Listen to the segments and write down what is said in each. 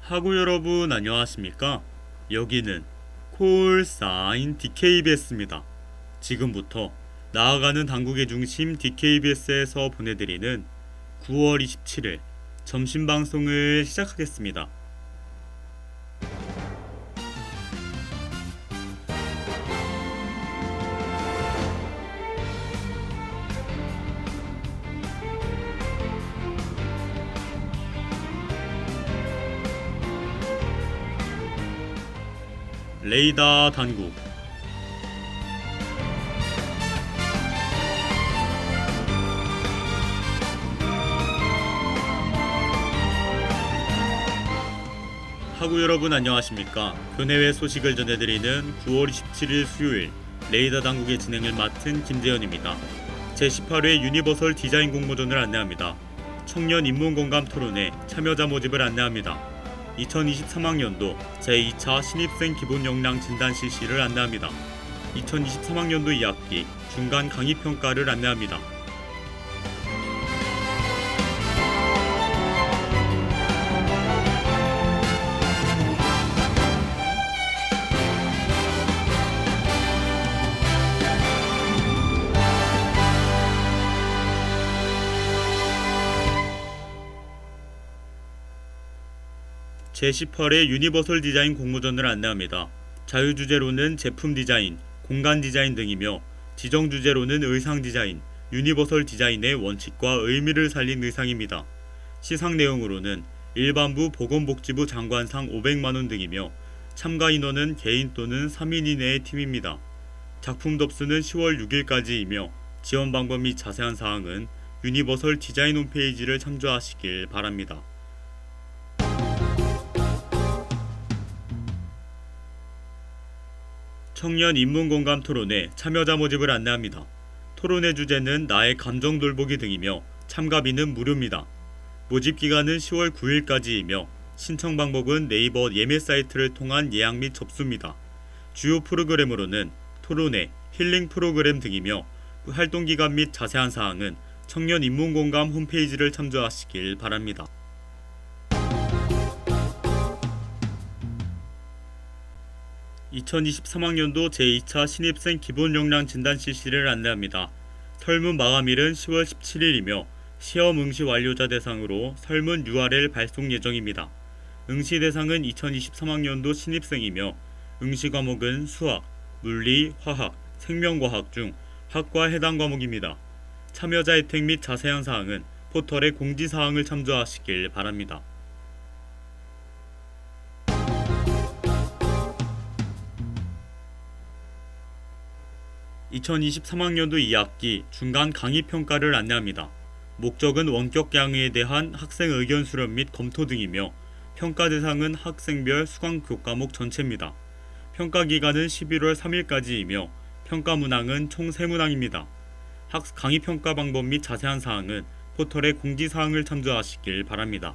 하고 여러분 안녕하십니까? 여기는 콜사인 DKBS입니다. 지금부터 나아가는 당국의 중심 DKBS에서 보내드리는 9월 27일 점심방송을 시작하겠습니다. 레이더 당국 하고 여러분 안녕하십니까? 교내외 소식을 전해드리는 9월 27일 수요일 레이더 당국의 진행을 맡은 김재현입니다. 제18회 유니버설 디자인 공모전을 안내합니다. 청년 인문공감 토론회 참여자 모집을 안내합니다. 2023학년도 제2차 신입생 기본 역량 진단 실시를 안내합니다. 2023학년도 2학기 중간 강의 평가를 안내합니다. 제18회 유니버설 디자인 공모전을 안내합니다. 자유주제로는 제품 디자인, 공간 디자인 등이며 지정주제로는 의상 디자인, 유니버설 디자인의 원칙과 의미를 살린 의상입니다. 시상 내용으로는 일반부 보건복지부 장관상 500만원 등이며 참가 인원은 개인 또는 3인 이내의 팀입니다. 작품 접수는 10월 6일까지이며 지원 방법 및 자세한 사항은 유니버설 디자인 홈페이지를 참조하시길 바랍니다. 청년 인문공감 토론회 참여자 모집을 안내합니다. 토론회 주제는 나의 감정 돌보기 등이며 참가비는 무료입니다. 모집 기간은 10월 9일까지이며 신청 방법은 네이버 예매 사이트를 통한 예약 및 접수입니다. 주요 프로그램으로는 토론회, 힐링 프로그램 등이며 활동 기간 및 자세한 사항은 청년 인문공감 홈페이지를 참조하시길 바랍니다. (2023학년도) 제2차 신입생 기본 역량 진단 실시를 안내합니다. 설문 마감일은 10월 17일이며 시험 응시 완료자 대상으로 설문 URL 발송 예정입니다. 응시 대상은 2023학년도 신입생이며 응시 과목은 수학, 물리, 화학, 생명과학 중 학과 해당 과목입니다. 참여자 혜택 및 자세한 사항은 포털의 공지사항을 참조하시길 바랍니다. 2023학년도 2학기 중간 강의 평가를 안내합니다. 목적은 원격 강의에 대한 학생 의견 수렴 및 검토 등이며 평가 대상은 학생별 수강 교과목 전체입니다. 평가 기간은 11월 3일까지이며 평가 문항은 총 3문항입니다. 강의 평가 방법 및 자세한 사항은 포털의 공지사항을 참조하시길 바랍니다.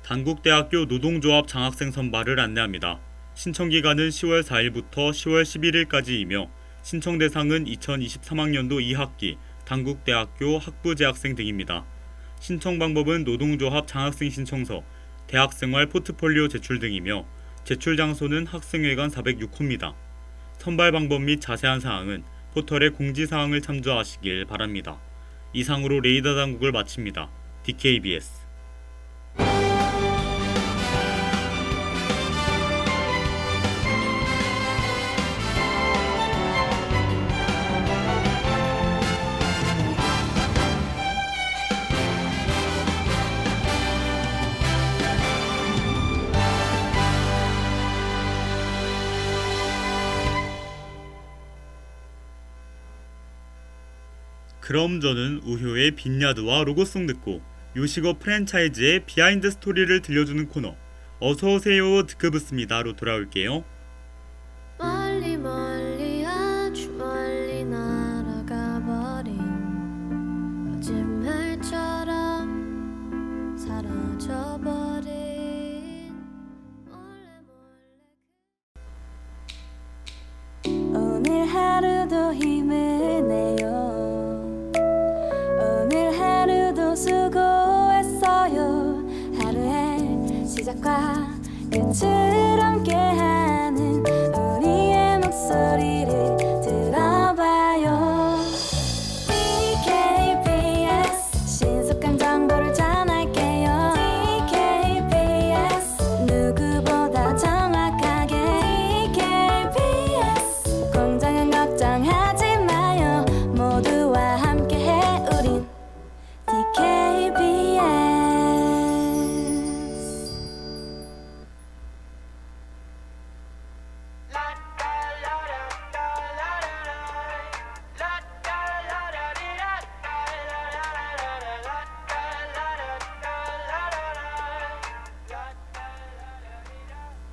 단국대학교 노동조합 장학생 선발을 안내합니다. 신청 기간은 10월 4일부터 10월 11일까지이며 신청 대상은 2023학년도 2학기 단국대학교 학부재학생 등입니다. 신청 방법은 노동조합 장학생 신청서, 대학생활 포트폴리오 제출 등이며 제출 장소는 학생회관 406호입니다. 선발 방법 및 자세한 사항은 포털의 공지사항을 참조하시길 바랍니다. 이상으로 레이더 당국을 마칩니다. DKBS 그럼 저는 우효의 빈야드와 로고송 듣고 요식업 프랜차이즈의 비하인드 스토리를 들려주는 코너 어서오세요 드크브스입니다로 돌아올게요. 멀리 멀리 아주 멀리 날아가 버린 거짓말처럼 사라져 버린 오늘 하루도 힘을 내요. 오늘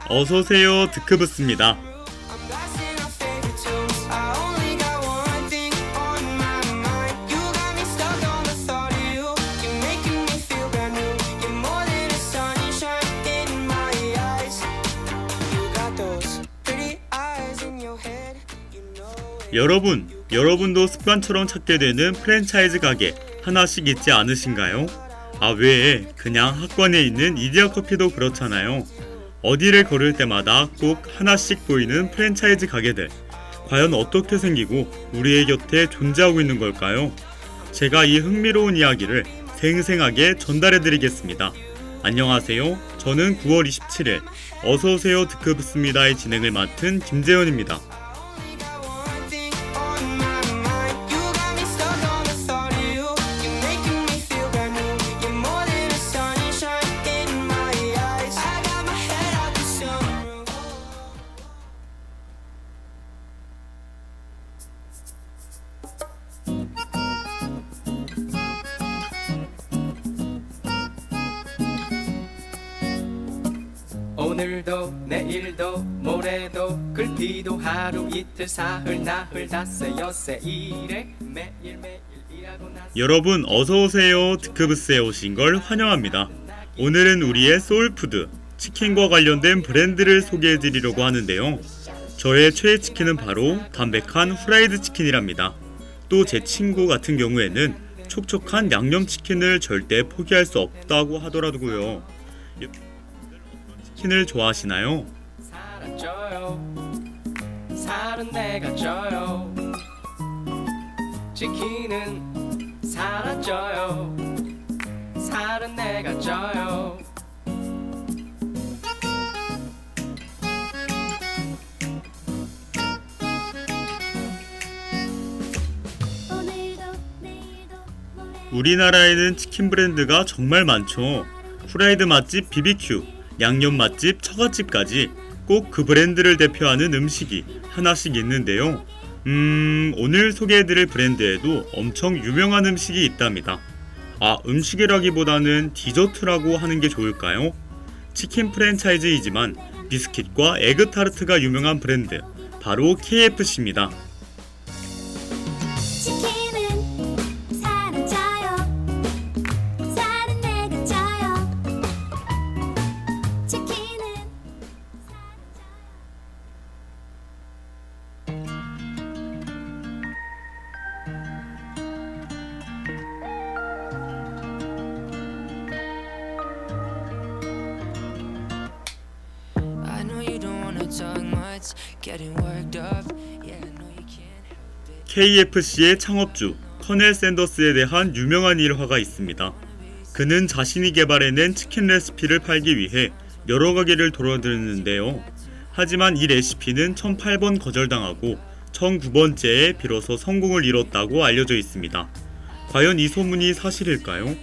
어서오세요, 드크브스입니다. I'm blasting our favorite tunes. I only got one thing on my mind. You got me stuck on the thought of you. You're making me feel brand new. You're more than a sunshine in my eyes. You got those pretty eyes in your head. You know it. 여러분도 습관처럼 찾게 되는 프랜차이즈 가게 하나씩 있지 않으신가요? 아, 왜 그냥 학관에 있는 이디야 커피도 그렇잖아요. 어디를 걸을 때마다 꼭 하나씩 보이는 프랜차이즈 가게들. 과연 어떻게 생기고 우리의 곁에 존재하고 있는 걸까요? 제가 이 흥미로운 이야기를 생생하게 전달해드리겠습니다. 안녕하세요. 저는 9월 27일 어서오세요 드크브스입니다의 진행을 맡은 김재현입니다. Only got one thing on my mind. You got me stuck on the thought of you. You're making me feel brand new. You're more than a sunshine in my eyes. I got my head out the sunroof. 오늘도 내일도 모레도 글피도 하루 이틀 사흘 나흘 닷새 엿새 이래 매일매일 일하고 나서 여러분 어서오세요 드크브스에 오신 걸 환영합니다. 오늘은 우리의 소울푸드 치킨과 관련된 브랜드를 소개해드리려고 하는데요. 저의 최애 치킨은 바로 담백한 후라이드 치킨이랍니다. 또 제 친구 같은 경우에는 촉촉한 양념치킨을 절대 포기할 수 없다고 하더라고요. 치킨을 좋아하시나요? 살아줘요 살은 내가 쪄요 치킨은 살아줘요 살은 내가 쪄요 오늘도 내일도 모레도 우리나라에는 치킨 브랜드가 정말 많죠. 후라이드 맛집 BBQ, 양념 맛집 처갓집까지 꼭 그 브랜드를 대표하는 음식이 하나씩 있는데요. 오늘 소개해드릴 브랜드에도 엄청 유명한 음식이 있답니다. 아, 음식이라기보다는 디저트라고 하는 게 좋을까요? 치킨 프랜차이즈이지만 비스킷과 에그타르트가 유명한 브랜드, 바로 KFC입니다. 치킨은 살은 쪄요 살은 내가 쪄요 치킨은 살은 쪄요 I know you don't wanna talk much, getting worked up. Yeah, I know you can't help it. KFC의 창업주 커넬 샌더스에 대한 유명한 일화가 있습니다. 그는 자신이 개발해낸 치킨 레시피를 팔기 위해 여러 가게를 돌아다녔는데요. 하지만 이 레시피는 1008번 거절당하고 1009번째에 비로소 성공을 이뤘다고 알려져 있습니다. 과연 이 소문이 사실일까요?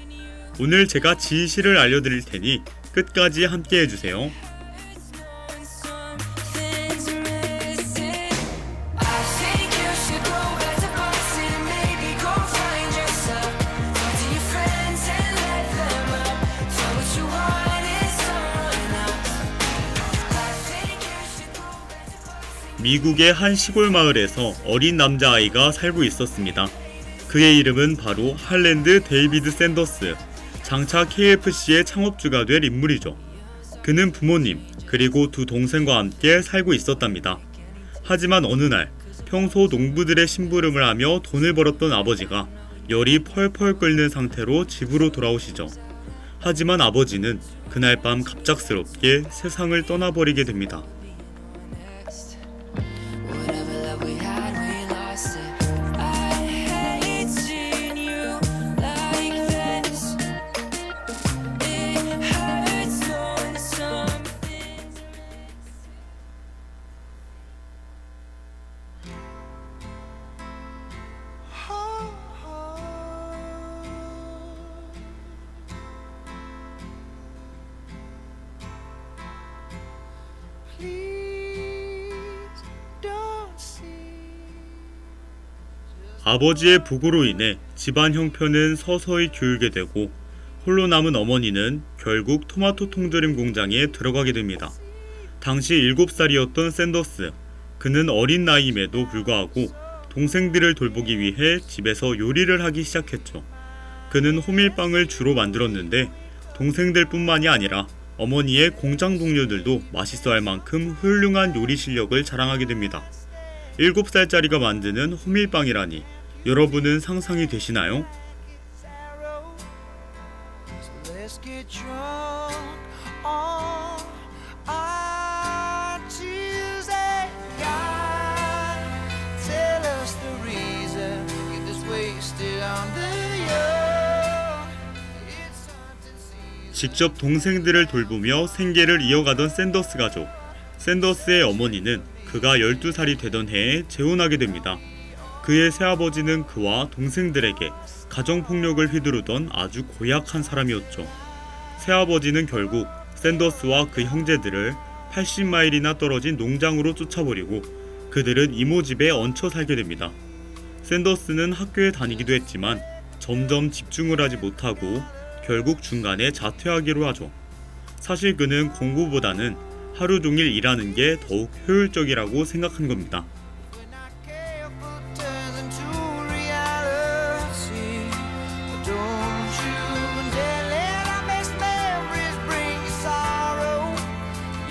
오늘 제가 진실을 알려드릴 테니 끝까지 함께 해주세요. Something's missing. I think you should go back to Boston, maybe go find yourself. Talk to your friends and let them up. Tell what you want is someone else. I think you should go back to Boston. 미국의 한 시골 마을에서 어린 남자아이가 살고 있었습니다. 그의 이름은 바로 할랜드 데이비드 샌더스, 장차 KFC의 창업주가 될 인물이죠. 그는 부모님 그리고 두 동생과 함께 살고 있었답니다. 하지만 어느 날 평소 농부들의 심부름을 하며 돈을 벌었던 아버지가 열이 펄펄 끓는 상태로 집으로 돌아오시죠. 하지만 아버지는 그날 밤 갑작스럽게 세상을 떠나버리게 됩니다. Next. Whatever love we had, we lost it. I hate seeing you like this. It hurts knowing something's Please don't see. 아버지의 부고로 인해 집안 형편은 서서히 기울게 되고 홀로 남은 어머니는 결국 토마토 통조림 공장에 들어가게 됩니다. 당시 7살이었던 샌더스. 그는 어린 나이임에도 불구하고 동생들을 돌보기 위해 집에서 요리를 하기 시작했죠. 그는 호밀빵을 주로 만들었는데 동생들뿐만이 아니라 어머니의 공장 동료들도 맛있어할 만큼 훌륭한 요리 실력을 자랑하게 됩니다. 7살짜리가 만드는 호밀빵이라니 여러분은 상상이 되시나요? So let's get drunk on our Tuesday. God, tell us the reason. Get this wasted on the young. It's hunting season. 직접 동생들을 돌보며 생계를 이어가던 샌더스 가족. 샌더스의 어머니는 그가 12살이 되던 해에 재혼하게 됩니다. 그의 새아버지는 그와 동생들에게 가정폭력을 휘두르던 아주 고약한 사람이었죠. 새아버지는 결국 샌더스와 그 형제들을 80마일이나 떨어진 농장으로 쫓아버리고 그들은 이모 집에 얹혀 살게 됩니다. 샌더스는 학교에 다니기도 했지만 점점 집중을 하지 못하고 결국 중간에 자퇴하기로 하죠. 사실 그는 공부보다는 하루 종일 일하는 게 더욱 효율적이라고 생각한 겁니다. When not careful turns into reality. Don't you dare let our best memories bring you sorrow.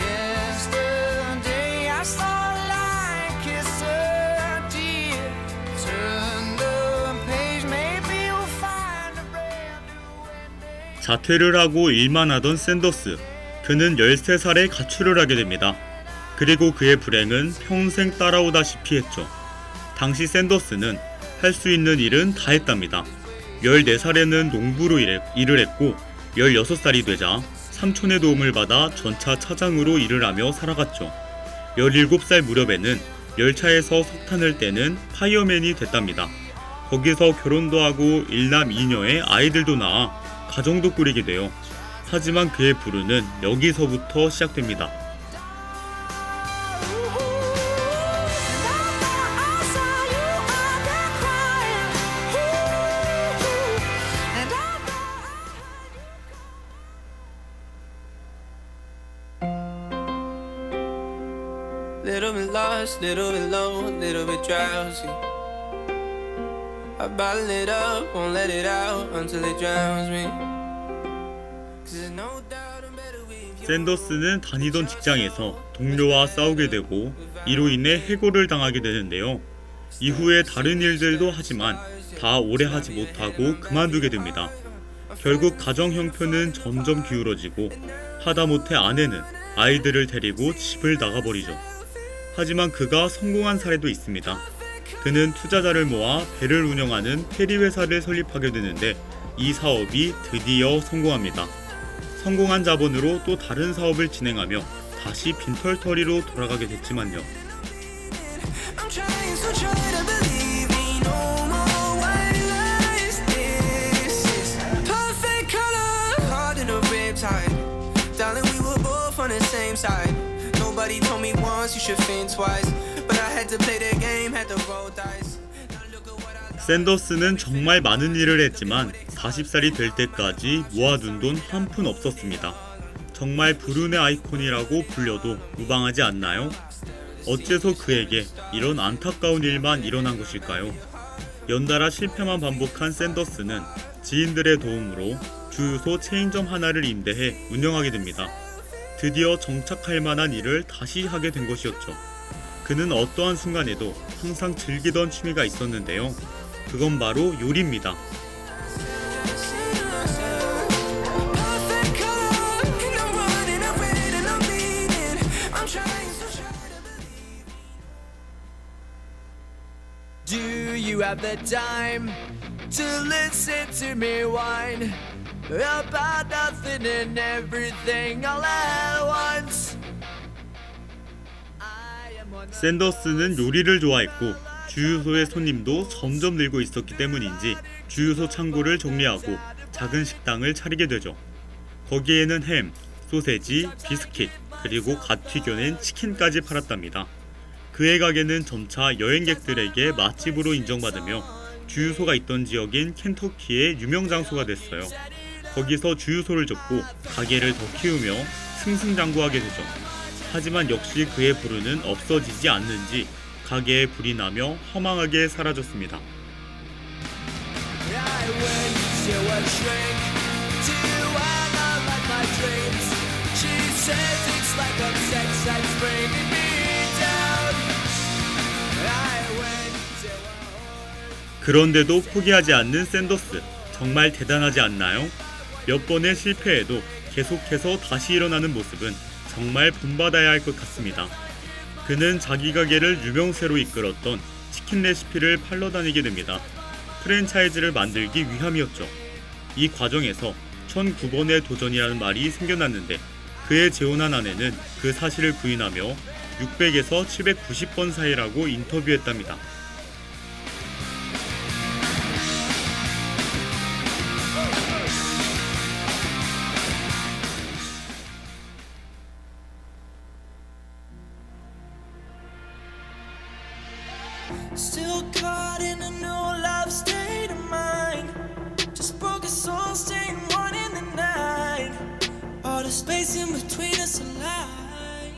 Yesterday I saw a lion kiss a deer. Turn the page, maybe we'll find a brand new ending. 자퇴를 하고 일만 하던 샌더스. 그는 13살에 가출을 하게 됩니다. 그리고 그의 불행은 평생 따라오다시피 했죠. 당시 샌더스는 할 수 있는 일은 다 했답니다. 14살에는 농부로 일을 했고 16살이 되자 삼촌의 도움을 받아 전차 차장으로 일을 하며 살아갔죠. 17살 무렵에는 열차에서 석탄을 떼는 파이어맨이 됐답니다. 거기서 결혼도 하고 일남 이녀의 아이들도 낳아 가정도 꾸리게 돼요. 하지만 그의 불운은 여기서부터 시작됩니다. Little bit lost, little bit low, little bit drowsy. I bottle it up, won't let it out until it drowns me. 'Cause there's no doubt I'm better with you. 샌더스는 다니던 직장에서 동료와 싸우게 되고 이로 인해 해고를 당하게 되는데요. 이후에 다른 일들도 하지만 다 오래 하지 못하고 그만두게 됩니다. 결국 가정 형편은 점점 기울어지고 하다못해 아내는 아이들을 데리고 집을 나가버리죠. 하지만 그가 성공한 사례도 있습니다. 그는 투자자를 모아 배를 운영하는 페리 회사를 설립하게 되는데 이 사업이 드디어 성공합니다. 성공한 자본으로 또 다른 사업을 진행하며 다시 빈털터리로 돌아가게 됐지만요. I'm trying so try to believe me no more white lies. This is perfect color, hard in a riptide. Darling, we were both on the same side. Nobody told me once, you should think twice. But I had to play the game, had to roll dice. Now look at what I 샌더스는 정말 많은 일을 했지만 40살이 될 때까지 모아둔 돈 한 푼 없었습니다. 정말 불운의 아이콘이라고 불려도 무방하지 않나요? 어째서 그에게 이런 안타까운 일만 일어난 것일까요? 연달아 실패만 반복한 샌더스는 지인들의 도움으로 주유소 체인점 하나를 임대해 운영하게 됩니다. 드디어 정착할 만한 일을 다시 하게 된 것이었죠. 그는 어떠한 순간에도 항상 즐기던 취미가 있었는데요. 그건 바로 요리입니다. perfect color, and I'm running away and I'm bleeding. I'm trying so try to believe. Do you have the time to listen to me whine about nothing and everything all at once? I am one of 샌더스는 요리를 좋아했고 주유소의 손님도 점점 늘고 있었기 때문인지 주유소 창고를 정리하고 작은 식당을 차리게 되죠. 거기에는 햄, 소세지, 비스킷, 그리고 갓 튀겨낸 치킨까지 팔았답니다. 그의 가게는 점차 여행객들에게 맛집으로 인정받으며 주유소가 있던 지역인 켄터키의 유명 장소가 됐어요. 거기서 주유소를 접고 가게를 더 키우며 승승장구하게 되죠. 하지만 역시 그의 불운은 없어지지 않는지 가게에 불이 나며 허망하게 사라졌습니다. I went to a shrink to analyze my dreams. She says it's like a sex that's bringing me down. I went to a whore. 그런데도 포기하지 않는 샌더스, 정말 대단하지 않나요? 몇 번의 실패에도 계속해서 다시 일어나는 모습은 정말 본받아야 할 것 같습니다. 그는 자기 가게를 유명세로 이끌었던 치킨 레시피를 팔러 다니게 됩니다. 프랜차이즈를 만들기 위함이었죠. 이 과정에서 1009번의 도전이라는 말이 생겨났는데 그의 재혼한 아내는 그 사실을 부인하며 600에서 790번 사이라고 인터뷰했답니다. Still caught in a new love state of mind. Just broke a soul, staying one in the night. All the space in between us a lie.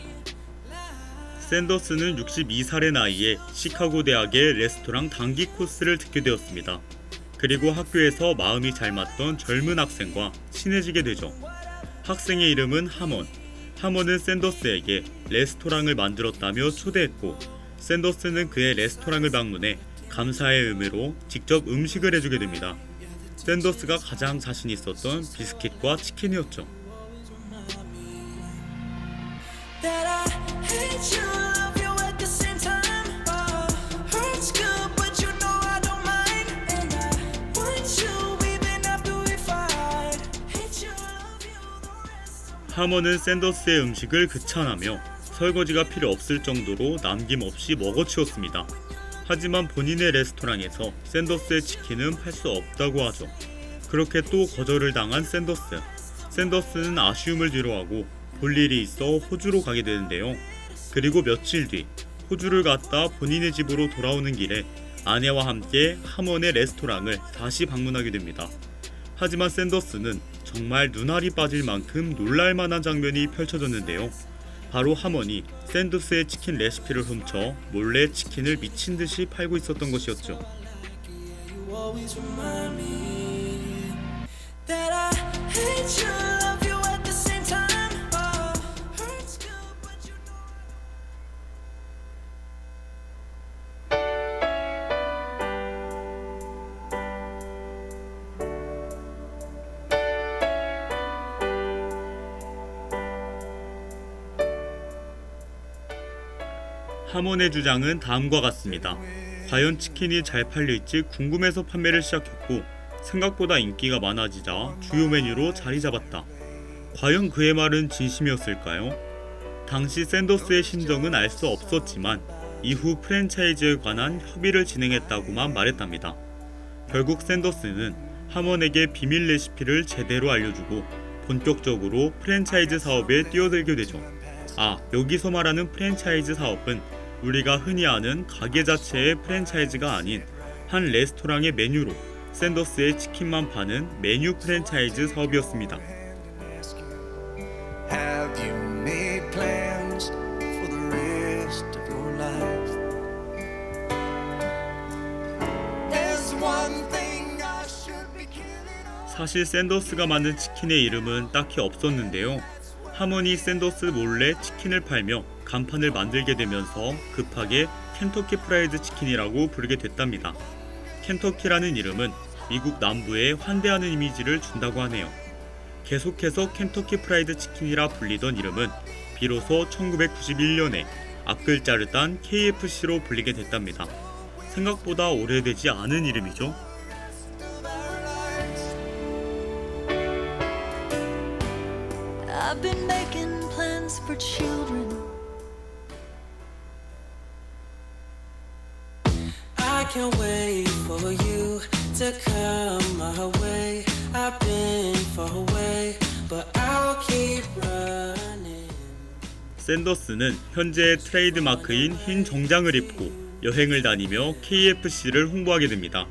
샌더스는 62살의 나이에 시카고 대학의 레스토랑 단기 코스를 듣게 되었습니다. 그리고 학교에서 마음이 잘 맞던 젊은 학생과 친해지게 되죠. 학생의 이름은 하먼. 하먼은 샌더스에게 레스토랑을 만들었다며 초대했고 샌더스는 그의 레스토랑을 방문해 감사의 의미로 직접 음식을 해주게 됩니다. 샌더스가 가장 자신 있었던 비스킷과 치킨이었죠. That I hate you, love you at the same time. Hurts good, but you know I don't mind. And I want you even after we fight. Hate you, love you the rest of 하먼은 샌더스의 음식을 극찬하며 설거지가 필요 없을 정도로 남김없이 먹어치웠습니다. 하지만 본인의 레스토랑에서 샌더스의 치킨은 팔 수 없다고 하죠. 그렇게 또 거절을 당한 샌더스. 샌더스는 아쉬움을 뒤로하고 볼 일이 있어 호주로 가게 되는데요. 그리고 며칠 뒤 호주를 갔다 본인의 집으로 돌아오는 길에 아내와 함께 하먼의 레스토랑을 다시 방문하게 됩니다. 하지만 샌더스는 정말 눈알이 빠질 만큼 놀랄만한 장면이 펼쳐졌는데요. 바로 하먼이 샌더스의 치킨 레시피를 훔쳐 몰래 치킨을 미친 듯이 팔고 있었던 것이었죠. you always remind me that I hate you, love you at the same time. Hurts good, but you know. 하몬의 주장은 다음과 같습니다. 과연 치킨이 잘 팔릴지 궁금해서 판매를 시작했고 생각보다 인기가 많아지자 주요 메뉴로 자리 잡았다. 과연 그의 말은 진심이었을까요? 당시 샌더스의 심정은 알 수 없었지만 이후 프랜차이즈에 관한 협의를 진행했다고만 말했답니다. 결국 샌더스는 하먼에게 비밀 레시피를 제대로 알려주고 본격적으로 프랜차이즈 사업에 뛰어들게 되죠. 여기서 말하는 프랜차이즈 사업은 우리가 흔히 아는 가게 자체의 프랜차이즈가 아닌 한 레스토랑의 메뉴로 샌더스의 치킨만 파는 메뉴 프랜차이즈 사업이었습니다. Have you made plans for the rest of your life? There's one thing I should be killing all. 사실 샌더스가 만든 치킨의 이름은 딱히 없었는데요. 하먼이 샌더스 몰래 치킨을 팔며 간판을 만들게 되면서 급하게 켄터키 프라이드 치킨이라고 부르게 됐답니다. 켄터키라는 이름은 미국 남부에 환대하는 이미지를 준다고 하네요. 계속해서 켄터키 프라이드 치킨이라 불리던 이름은 비로소 1991년에 앞글자를 딴 KFC로 불리게 됐답니다. 생각보다 오래되지 않은 이름이죠. I've been making plans for children. I can't wait for you to come my way. I've been far away, but I'll keep running. 샌더스는 현재의 트레이드 마크인 흰 정장을 입고 여행을 다니며 KFC를 홍보하게 됩니다.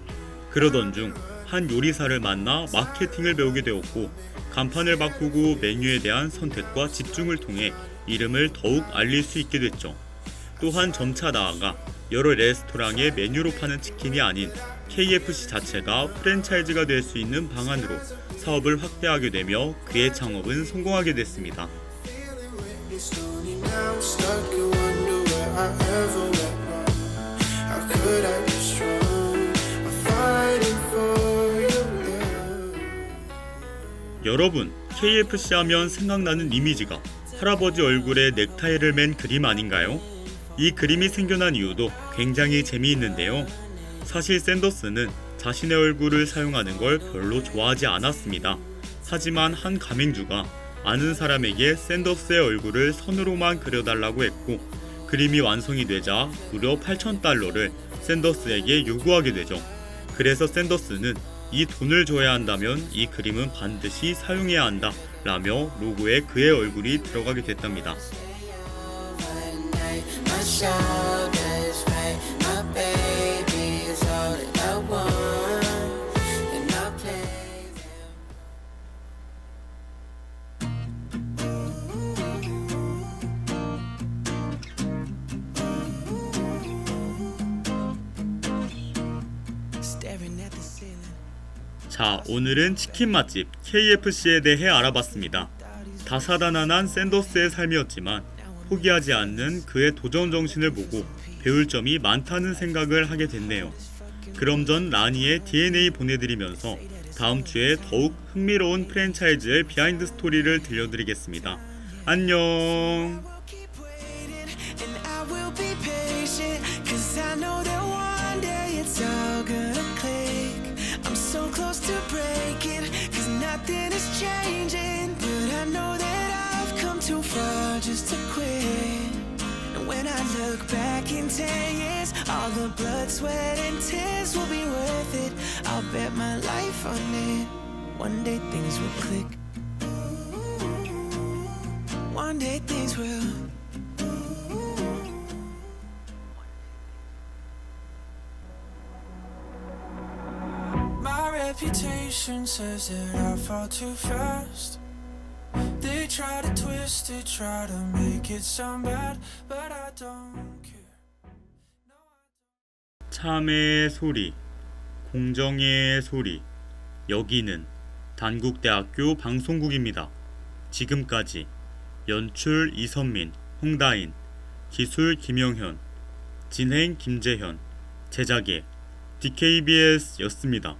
그러던 중 한 요리사를 만나 마케팅을 배우게 되었고 간판을 바꾸고 메뉴에 대한 선택과 집중을 통해 이름을 더욱 알릴 수 있게 됐죠. 또한 점차 나아가 여러 레스토랑의 메뉴로 파는 치킨이 아닌 KFC 자체가 프랜차이즈가 될 수 있는 방안으로 사업을 확대하게 되며 그의 창업은 성공하게 됐습니다. Slowly now stuck and wonder where I ever went wrong. How could I be strong? I'm fighting for you, yeah. 여러분, KFC 하면 생각나는 이미지가 할아버지 얼굴에 넥타이를 맨 그림 아닌가요? 이 그림이 생겨난 이유도 굉장히 재미있는데요. 사실 샌더스는 자신의 얼굴을 사용하는 걸 별로 좋아하지 않았습니다. 하지만 한 가맹주가 아는 사람에게 샌더스의 얼굴을 선으로만 그려달라고 했고 그림이 완성이 되자 무려 $8,000를 샌더스에게 요구하게 되죠. 그래서 샌더스는 이 돈을 줘야 한다면 이 그림은 반드시 사용해야 한다 라며 로고에 그의 얼굴이 들어가게 됐답니다. My shoulders right, my baby is all that I want, and I play them. Staring at the ceiling. 자, 오늘은 치킨 맛집 KFC에 대해 알아봤습니다. 다사다난한 샌더스의 삶이었지만 포기하지 않는 그의 도전 정신을 보고 배울 점이 많다는 생각을 하게 됐네요. 그럼 전 라니의 DNA 보내드리면서 다음 주에 더욱 흥미로운 프랜차이즈의 비하인드 스토리를 들려드리겠습니다. 안녕. Keep waiting, and I will be patient, 'cause I know that one day it's all gonna click. I'm so close to breaking, 'cause nothing is changing, but I know that I've come too far just to quit. And when I look back in 10 years, all the blood, sweat, and tears will be worth it. I'll bet my life on it. One day things will click. One day things will. My reputation says that I fall too fast. They try to twist it, try to make it sound bad, but I don't care. 참의 소리, 공정의 소리. 여기는 단국대학교 방송국입니다. 지금까지 연출 이선민, 홍다인, 기술 김영현, 진행 김재현, 제작의 DKBS였습니다.